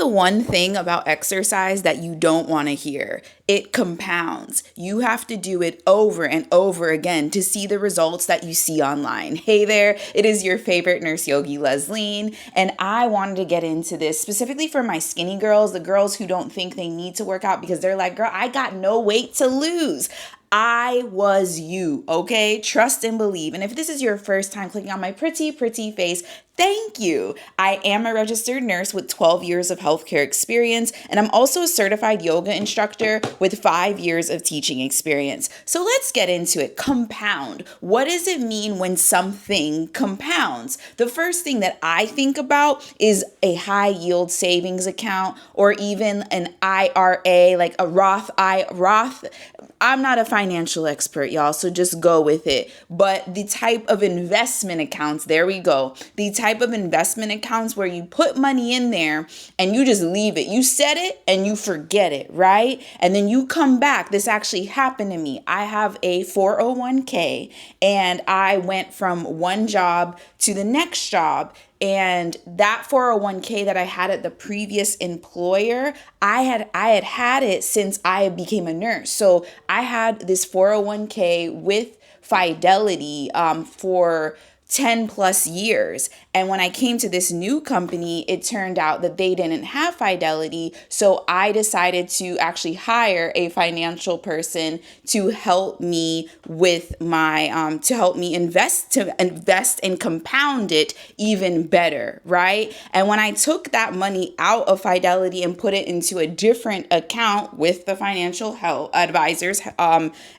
one thing about exercise that you don't want to hear. It compounds. You have to do it over and over again to see the results that you see online. Hey there, it is your favorite nurse yogi, Lesline, and I wanted to get into this specifically for my skinny girls, the girls who don't think they need to work out because they're like, girl, I got no weight to lose. I was you, okay? Trust and believe. And if this is your first time clicking on my pretty face, thank you. I am a registered nurse with 12 years of healthcare experience, and I'm also a certified yoga instructor with 5 years of teaching experience. So let's get into it. Compound. What does it mean when something compounds? The first thing that I think about is a high yield savings account or even an IRA, like a Roth. I'm not a financial expert, y'all, so just go with it. But the type of investment accounts, there we go. The type of investment accounts where you put money in there and you just leave it. You set it and you forget it, right? And then you come back. This actually happened to me. I have a 401k and I went from one job to the next job. And that 401k that I had at the previous employer, I had it since I became a nurse. So I had this 401k with Fidelity for 10 plus years. And when I came to this new company, it turned out that they didn't have Fidelity. So I decided to actually hire a financial person to help me with my, to help me invest and compound it even better, right? And when I took that money out of Fidelity and put it into a different account with the financial health advisor's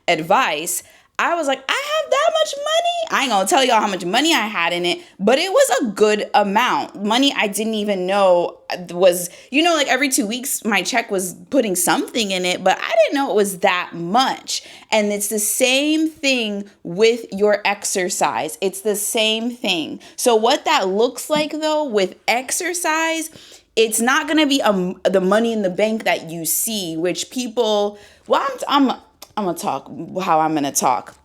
advice, I was like, I have that much money. I ain't gonna tell y'all how much money I had in it, but it was a good amount. Money I didn't even know was, like every 2 weeks my check was putting something in it, but I didn't know it was that much. And it's the same thing with your exercise. It's the same thing. So what that looks like though with exercise, it's not gonna be the money in the bank that you see, which people, I'm going to talk how I'm going to talk.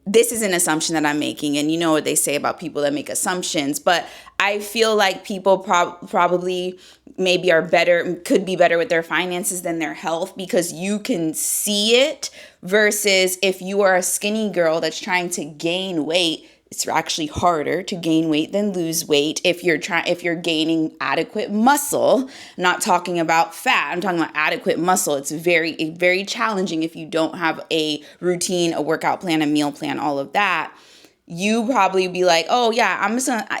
This is an assumption that I'm making, and you know what they say about people that make assumptions, but I feel like people probably maybe could be better with their finances than their health because you can see it versus if you are a skinny girl that's trying to gain weight. It's actually harder to gain weight than lose weight if you're gaining adequate muscle. I'm not talking about fat. I'm talking about adequate muscle. It's very, very challenging if you don't have a routine, a workout plan, a meal plan, all of that. You probably be like, oh yeah,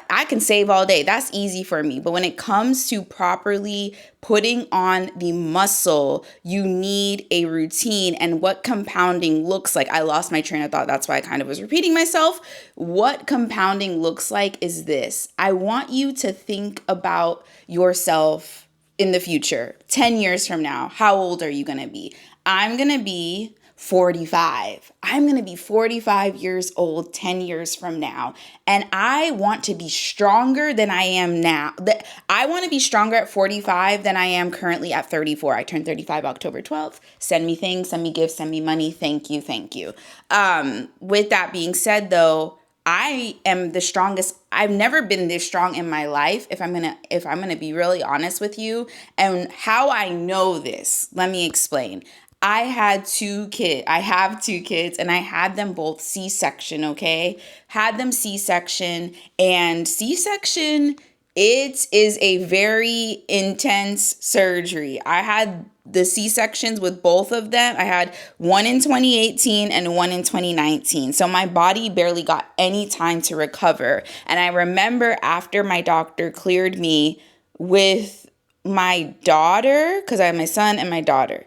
I can save all day. That's easy for me. But when it comes to properly putting on the muscle, you need a routine and what compounding looks like. I lost my train of thought. That's why I kind of was repeating myself. What compounding looks like is this. I want you to think about yourself in the future, 10 years from now. How old are you going to be? I'm going to be 45. I'm going to be 45 years old 10 years from now. And I want to be stronger than I am now. I want to be stronger at 45 than I am currently at 34. I turned 35 October 12th. Send me things, send me gifts, send me money. Thank you. With that being said, though, I am the strongest. I've never been this strong in my life, if I'm gonna be really honest with you. And how I know this, let me explain. I have 2 kids, and I had them both C-section, okay? Had them C-section, and C-section, it is a very intense surgery. I had the C-sections with both of them. I had one in 2018 and one in 2019. So my body barely got any time to recover. And I remember after my doctor cleared me with my daughter, because I have my son and my daughter,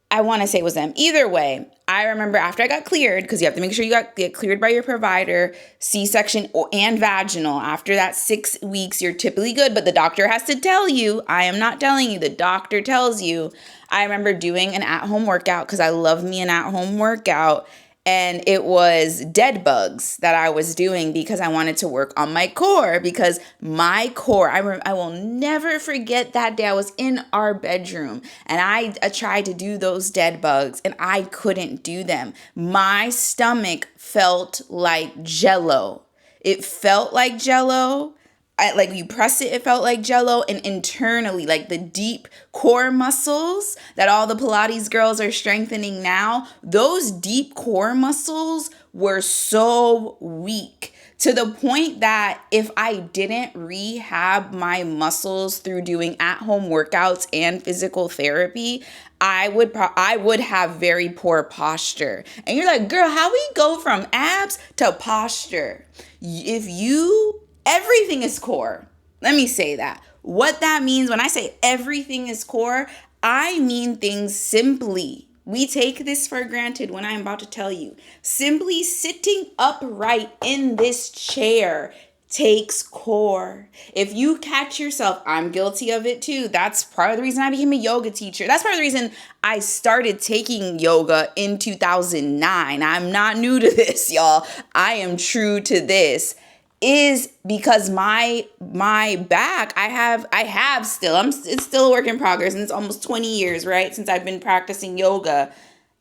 I want to say it was them. Either way, I remember after I got cleared, because you have to make sure you get cleared by your provider, C-section and vaginal. After that 6 weeks, you're typically good, but the doctor has to tell you. I am not telling you. The doctor tells you. I remember doing an at-home workout because I love me an at-home workout. And it was dead bugs that I was doing because I wanted to work on my core, because my core, I will never forget that day. I was in our bedroom and I tried to do those dead bugs and I couldn't do them. My stomach felt like jello. It felt like jello. like you press it, it felt like jello. And internally, like the deep core muscles that all the Pilates girls are strengthening now, those deep core muscles were so weak, to the point that if I didn't rehab my muscles through doing at-home workouts and physical therapy, I would have very poor posture. And you're like, girl, how we go from abs to posture? Everything is core. Let me say that. What that means when I say everything is core, I mean things simply. We take this for granted when I'm about to tell you. Simply sitting upright in this chair takes core. If you catch yourself, I'm guilty of it too. That's part of the reason I became a yoga teacher. That's part of the reason I started taking yoga in 2009. I'm not new to this, y'all. I am true to this. Is because my back, it's still a work in progress, and it's almost 20 years, right, since I've been practicing yoga.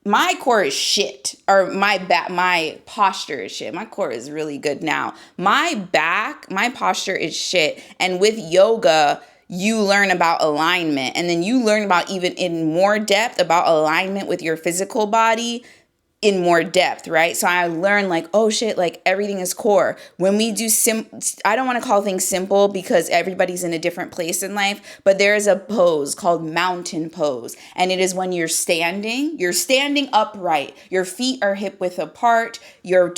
My core is shit, or my posture is shit. My core is really good now. My posture is shit. And with yoga, you learn about alignment, and then you learn about, even in more depth, about alignment with your physical body in more depth, right? So I learned like, oh shit, like everything is core. When we do I don't want to call things simple because everybody's in a different place in life, but there is a pose called mountain pose. And it is when you're standing upright. Your feet are hip width apart.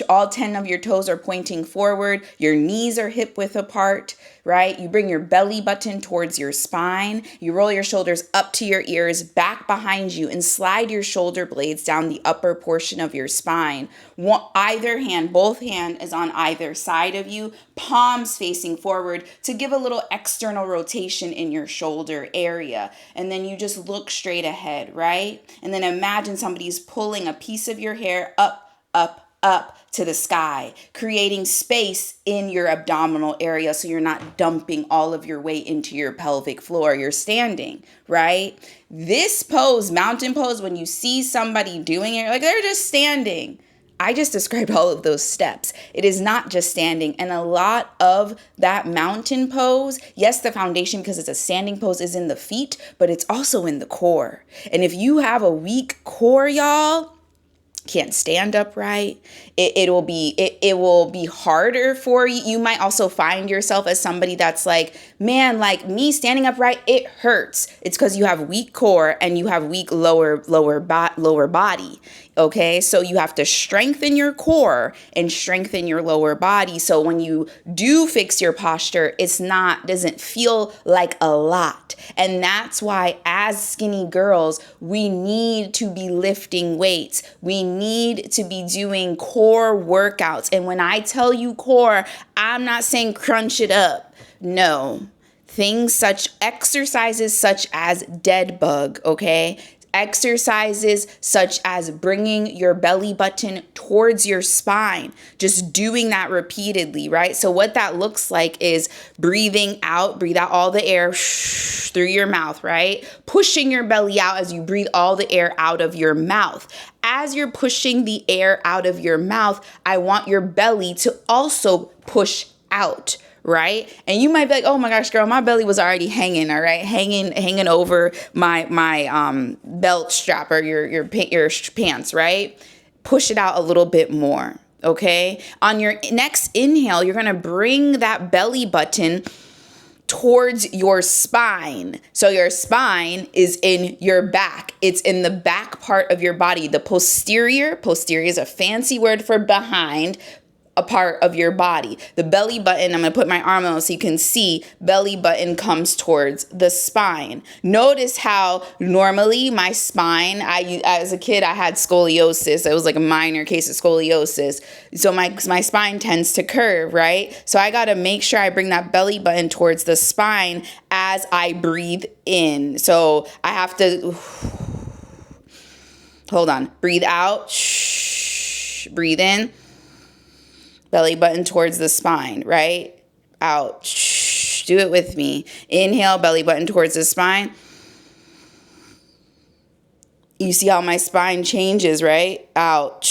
All 10 of your toes are pointing forward. Your knees are hip width apart, right? You bring your belly button towards your spine. You roll your shoulders up to your ears, back behind you, and slide your shoulder blades down the upper portion of your spine. Both hand is on either side of you, palms facing forward to give a little external rotation in your shoulder area. And then you just look straight ahead, right? And then imagine somebody's pulling a piece of your hair up to the sky, creating space in your abdominal area so you're not dumping all of your weight into your pelvic floor. You're standing, right? This pose, mountain pose, when you see somebody doing it, like they're just standing. I just described all of those steps. It is not just standing. And a lot of that mountain pose, yes, the foundation, because it's a standing pose, is in the feet, but it's also in the core. And if you have a weak core, y'all, can't stand upright, it will be harder for you. You might also find yourself as somebody that's like, man, like me standing upright, it hurts. It's because you have weak core and you have weak lower body. Okay, so you have to strengthen your core and strengthen your lower body. So when you do fix your posture, doesn't feel like a lot. And that's why as skinny girls, we need to be lifting weights. We need to be doing core workouts. And when I tell you core, I'm not saying crunch it up. No. Exercises such as dead bug, okay? Exercises such as bringing your belly button towards your spine, just doing that repeatedly, right? So what that looks like is breathe out all the air through your mouth, right? Pushing your belly out as you breathe all the air out of your mouth. As you're pushing the air out of your mouth, I want your belly to also push out. Right? And you might be like, oh my gosh, girl, my belly was already hanging, all right? Hanging over my belt strap or your pants, right? Push it out a little bit more, okay? On your next inhale, you're going to bring that belly button towards your spine. So your spine is in your back. It's in the back part of your body. The posterior is a fancy word for behind, a part of your body. The belly button, I'm going to put my arm on so you can see, belly button comes towards the spine. Notice how normally my spine, as a kid, I had scoliosis. It was like a minor case of scoliosis. So my spine tends to curve, right? So I got to make sure I bring that belly button towards the spine as I breathe in. So I have to, hold on, breathe out, breathe in. Belly button towards the spine, right? Out. Do it with me. Inhale, belly button towards the spine. You see how my spine changes, right? Out.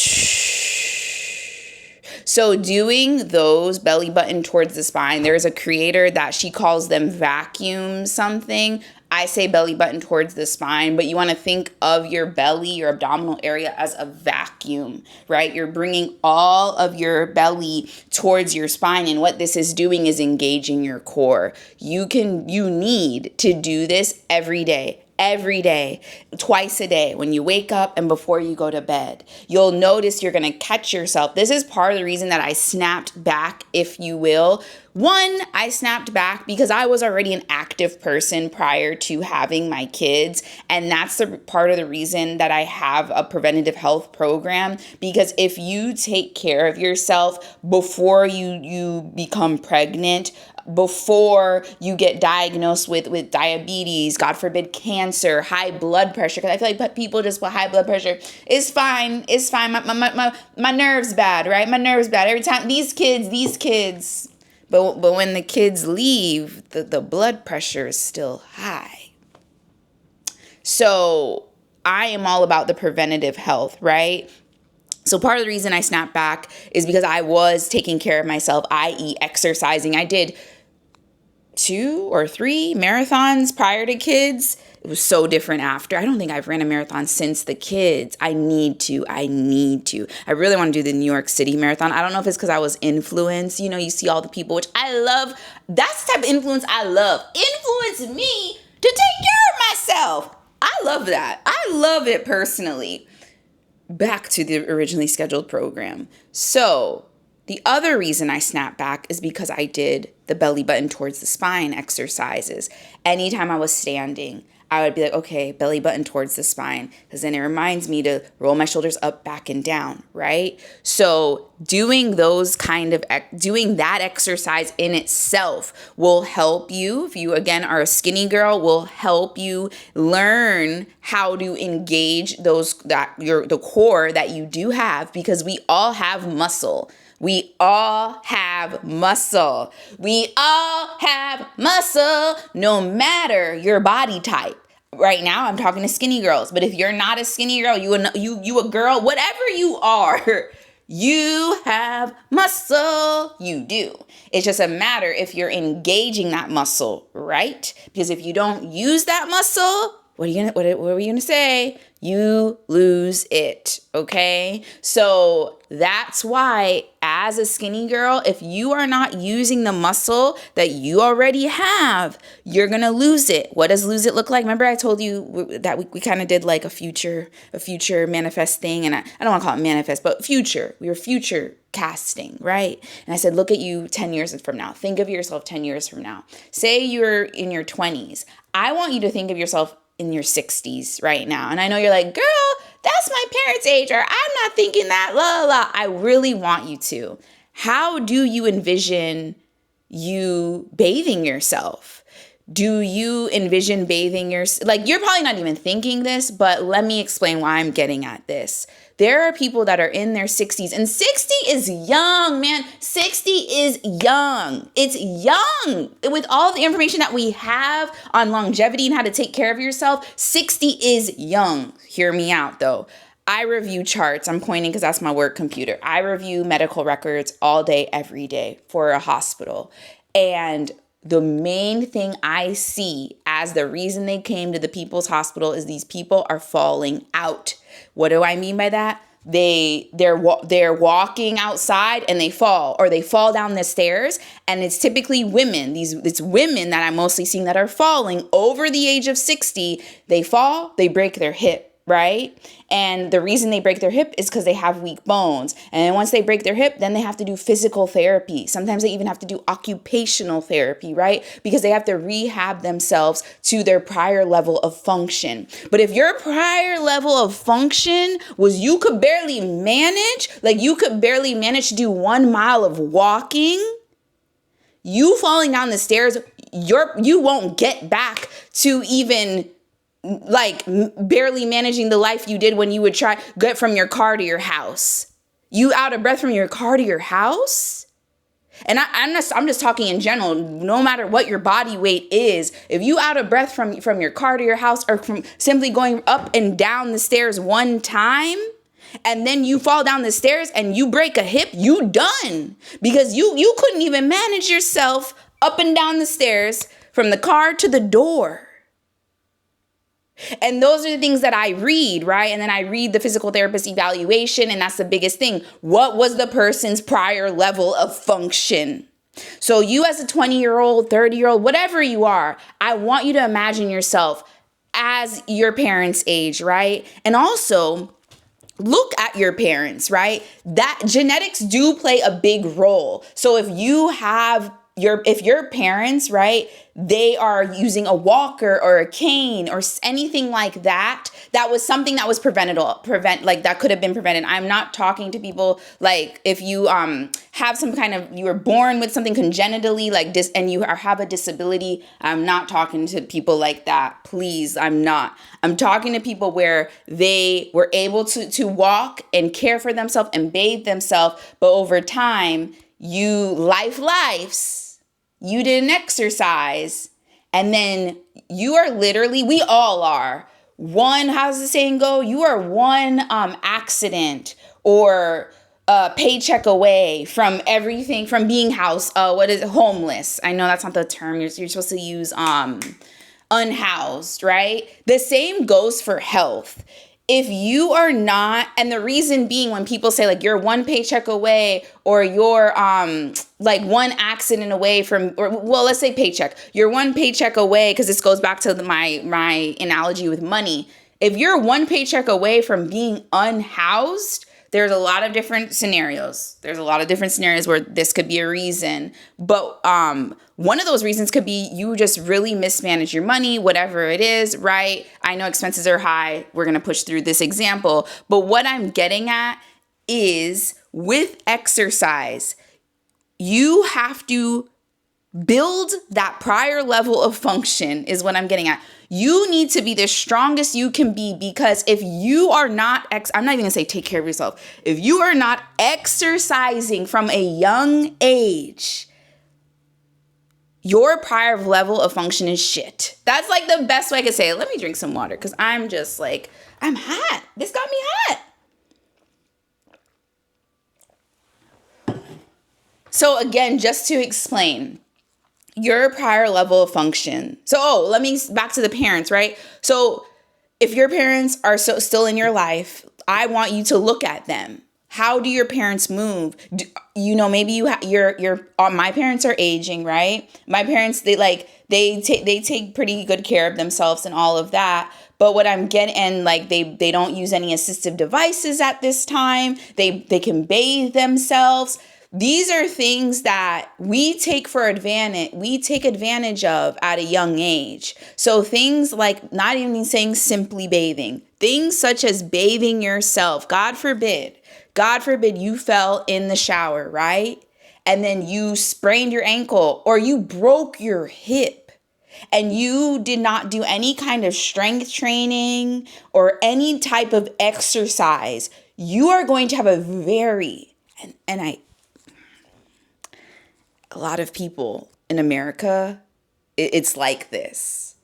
So doing those belly button towards the spine, there's a creator that she calls them vacuum something. I say belly button towards the spine, but you want to think of your belly, your abdominal area as a vacuum, right? You're bringing all of your belly towards your spine. And what this is doing is engaging your core. You need to do this every day, twice a day, when you wake up and before you go to bed. You'll notice you're going to catch yourself. This is part of the reason that I snapped back, if you will. One, I snapped back because I was already an active person prior to having my kids. And that's the part of the reason that I have a preventative health program. Because if you take care of yourself before you become pregnant, before you get diagnosed with diabetes, God forbid, cancer, high blood pressure, because I feel like people just put high blood pressure. It's fine. My nerve's bad, right? My nerve's bad. Every time these kids. But when the kids leave, the blood pressure is still high. So I am all about the preventative health, right? So part of the reason I snapped back is because I was taking care of myself, i.e. exercising. I did 2 or 3 marathons prior to kids. It was so different after. I don't think I've ran a marathon since the kids. I need to. I really want to do the New York City marathon. I don't know if it's because I was influenced. You know, you see all the people, which I love. That's the type of influence I love. Influence me to take care of myself. I love that. I love it personally. Back to the originally scheduled program. So the other reason I snapped back is because I did the belly button towards the spine exercises. Anytime I was standing, I would be like, okay, belly button towards the spine, because then it reminds me to roll my shoulders up, back, and down, right? So doing that exercise in itself will help you. If you, again, are a skinny girl, will help you learn how to engage the core that you do have, because we all have muscle. We all have muscle. No matter your body type. Right now, I'm talking to skinny girls. But if you're not a skinny girl, you a girl, whatever you are, you have muscle. You do. It's just a matter if you're engaging that muscle, right? Because if you don't use that muscle, what are we gonna say? You lose it, okay? So that's why, as a skinny girl, if you are not using the muscle that you already have, you're gonna lose it. What does lose it look like? Remember I told you that we kind of did like a future manifest thing, and I don't want to call it manifest, but future. We were future casting, right? And I said, look at you 10 years from now. Think of yourself 10 years from now. Say you're in your 20s. I want you to think of yourself in your 60s right now. And I know you're like, girl, that's my parents' age, or I'm not thinking that, la, la, la. I really want you to. How do you envision you bathing yourself? Do you envision bathing yourself? Like, you're probably not even thinking this, but let me explain why I'm getting at this. There are people that are in their 60s, and 60 is young, man. 60 is young. It's young. With all the information that we have on longevity and how to take care of yourself, 60 is young. Hear me out, though. I review charts. I'm pointing because that's my work computer. I review medical records all day, every day for a hospital. And the main thing I see as the reason they came to the people's hospital is these people are falling out. What do I mean by that? They're walking outside and they fall, or they fall down the stairs, and it's typically women. It's women that I'm mostly seeing that are falling over the age of 60. They fall, they break their hip. Right? And the reason they break their hip is because they have weak bones. And once they break their hip, then they have to do physical therapy. Sometimes they even have to do occupational therapy, right? Because they have to rehab themselves to their prior level of function. But if your prior level of function was you could barely manage to do 1 mile of walking, you falling down the stairs, you won't get back to even like barely managing the life you did when you would try get from your car to your house. You out of breath from your car to your house? And I'm just talking in general. No matter what your body weight is, if you out of breath from your car to your house, or from simply going up and down the stairs one time, and then you fall down the stairs and you break a hip, you done. Because you couldn't even manage yourself up and down the stairs from the car to the door. And those are the things that I read, right? And then I read the physical therapist evaluation, and that's the biggest thing. What was the person's prior level of function? So you as a 20-year-old, 30-year-old, whatever you are, I want you to imagine yourself as your parents' age, right? And also look at your parents, right? That genetics do play a big role. So if your parents, right, they are using a walker or a cane or anything like that, that was something that was that could have been prevented. I'm not talking to people like if you have some kind of, you were born with something congenitally like this and you have a disability. I'm not talking to people like that. Please, I'm not. I'm talking to people where they were able to walk and care for themselves and bathe themselves, but over time, you didn't exercise, and then you are literally, we all are one, how's the saying go? You are one accident or paycheck away from everything, from being homeless. I know that's not the term you're supposed to use, unhoused, right? The same goes for health. If you are not, and the reason being when people say like you're one paycheck away or you're like one accident away from, or well, let's say paycheck, you're one paycheck away, because this goes back to my analogy with money. If you're one paycheck away from being unhoused, there's a lot of different scenarios. There's a lot of different scenarios where this could be a reason. But one of those reasons could be you just really mismanage your money, whatever it is, right? I know expenses are high. We're going to push through this example. But what I'm getting at is with exercise, you have to build that prior level of function is what I'm getting at. You need to be the strongest you can be, because if you are not, I'm not even gonna say take care of yourself. If you are not exercising from a young age, your prior level of function is shit. That's like the best way I could say it. Let me drink some water, because I'm just like, I'm hot. This got me hot. So again, just to explain, your prior level of function. So, back to the parents, right? So if your parents are still in your life, I want you to look at them. How do your parents move? Maybe my parents are aging, right? My parents, they take pretty good care of themselves and all of that. But what I'm getting, and like they don't use any assistive devices at this time. They can bathe themselves. These are things that we take advantage of at a young age. So things like, not even saying simply bathing, things such as bathing yourself. God forbid you fell in the shower, right? And then you sprained your ankle or you broke your hip and you did not do any kind of strength training or any type of exercise. You are going to have a lot of people in America, it's like this.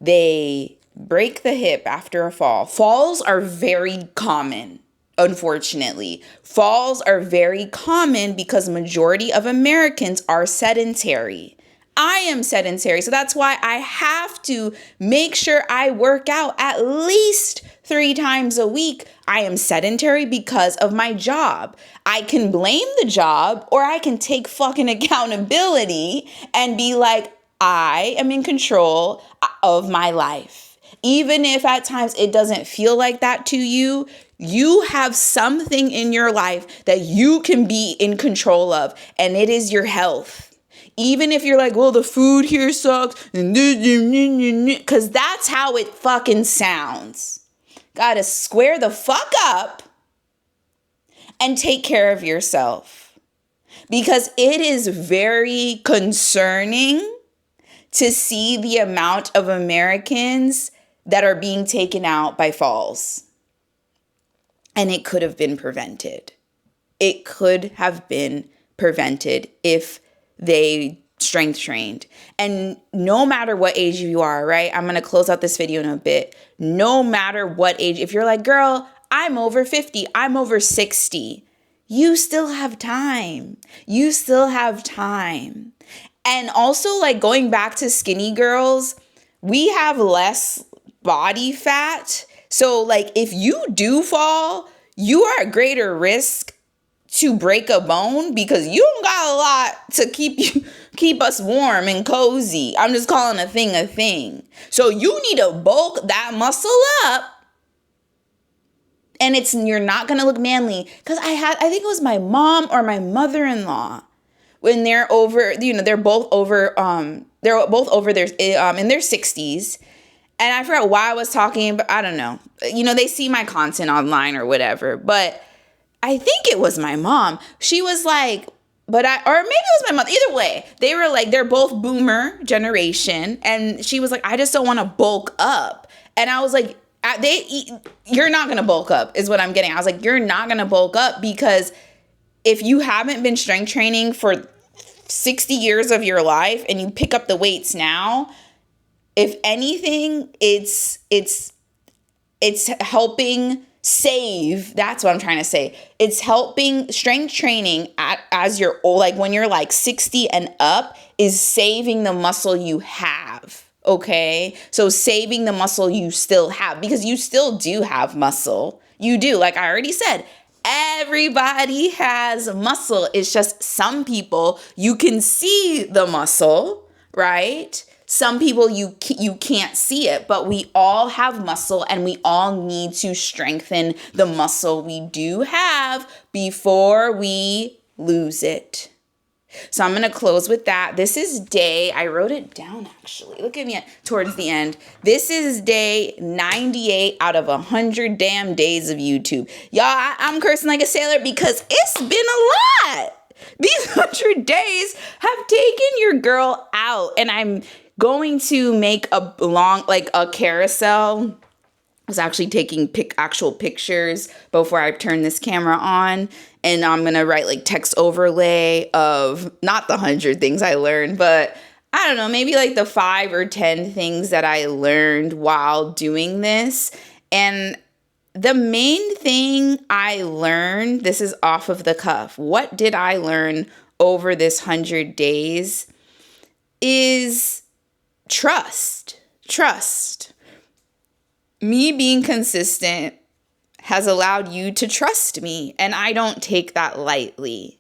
They break the hip after a fall. Falls are very common, unfortunately. Falls are very common because majority of Americans are sedentary. I am sedentary, so that's why I have to make sure I work out at least 3 times a week. I am sedentary because of my job. I can blame the job, or I can take fucking accountability and be like, I am in control of my life. Even if at times it doesn't feel like that to you, you have something in your life that you can be in control of, and it is your health. Even if you're like, well, the food here sucks, because that's how it fucking sounds. Gotta square the fuck up and take care of yourself. Because it is very concerning to see the amount of Americans that are being taken out by falls. And it could have been prevented. It could have been prevented if they strength trained. And no matter what age you are, right? I'm going to close out this video in a bit. No matter what age, if you're like, girl, I'm over 50, I'm over 60. You still have time. You still have time. And also, like, going back to skinny girls, we have less body fat. So, like, if you do fall, you are at greater risk to break a bone because you don't got a lot to keep us warm and cozy. I'm just calling a thing a thing. So you need to bulk that muscle up. And you're not gonna look manly. Because I think it was my mom or my mother-in-law, when they're over, they're both over their in their 60s. And I forgot why I was talking, but I don't know. They see my content online or whatever. But I think it was my mom. She was like, or maybe it was my mother. Either way, they were like, they're both boomer generation. And she was like, I just don't want to bulk up. And I was like, you're not going to bulk up is what I'm getting. I was like, you're not going to bulk up because if you haven't been strength training for 60 years of your life and you pick up the weights now, if anything, it's helping save. That's what I'm trying to say. It's helping strength training as you're old, like when you're like 60 and up, is saving the muscle you have. Okay. So saving the muscle you still have, because you still do have muscle. You do. Like I already said, everybody has muscle. It's just some people you can see the muscle, right? Some people you can't see it, but we all have muscle and we all need to strengthen the muscle we do have before we lose it. So I'm going to close with that. This is I wrote it down actually. Look at me towards the end. This is day 98 out of 100 damn days of YouTube. Y'all, I'm cursing like a sailor because it's been a lot. These 100 days have taken your girl out, and I'm going to make a carousel. I was actually taking actual pictures before I turn this camera on, and I'm going to write like text overlay of not the 100 things I learned, but I don't know, maybe like the 5 or 10 things that I learned while doing this. And the main thing I learned, this is off of the cuff. What did I learn over this 100 days is trust. Me being consistent has allowed you to trust me, and I don't take that lightly.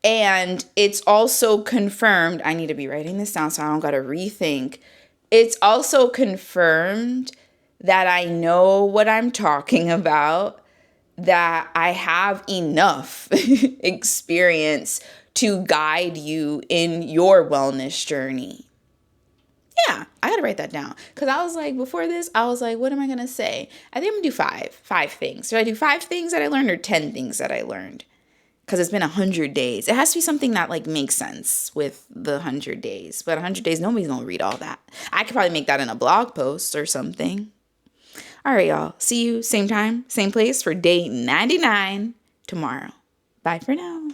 And it's also confirmed, I need to be writing this down so I don't got to rethink. It's also confirmed that I know what I'm talking about, that I have enough experience to guide you in your wellness journey. Yeah, I got to write that down. Because I was like, before this, I was like, what am I going to say? I think I'm going to do 5 things. Do I do 5 things that I learned or 10 things that I learned? Because it's been 100 days. It has to be something that like makes sense with the 100 days. But 100 days, nobody's going to read all that. I could probably make that in a blog post or something. All right, y'all. See you same time, same place for day 99 tomorrow. Bye for now.